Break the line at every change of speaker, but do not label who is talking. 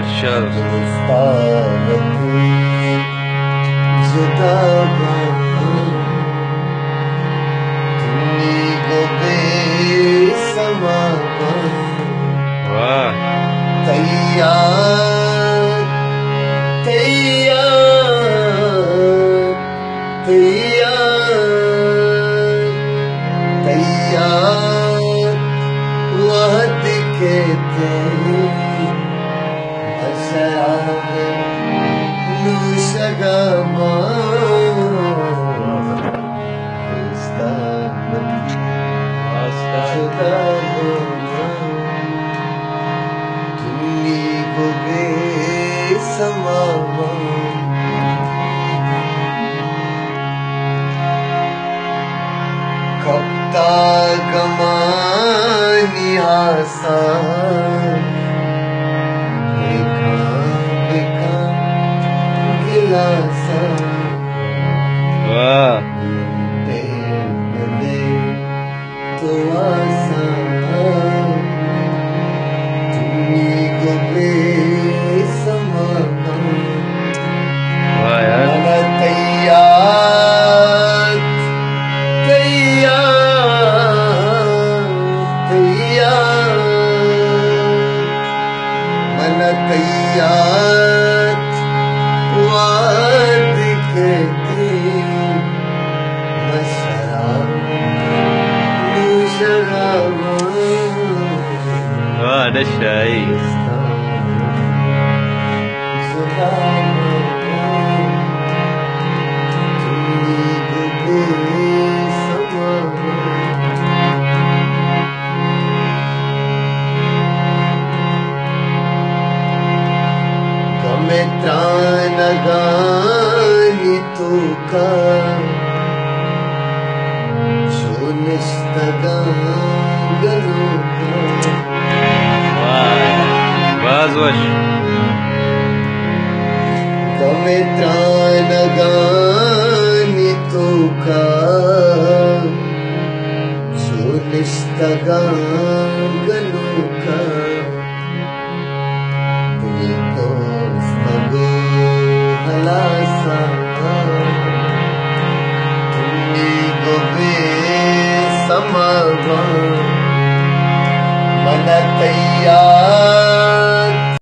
special. Wah.
तैयार वहद के थे बशराब नूशगमा कप्ता गमानी आसान बेका बेका गिलासा
Wah.
दे तो आसान तुम्ही गोबे समा
Wah यार.
ana तैयार वाद के थे बशराब नूशगमा
Wah, ada Syai. त्राणगानी तुका जो निस्तगा गलोका Wah. Bazwash.
गमे त्राणगानी तुका जो निस्तगा गलोका मन तैयार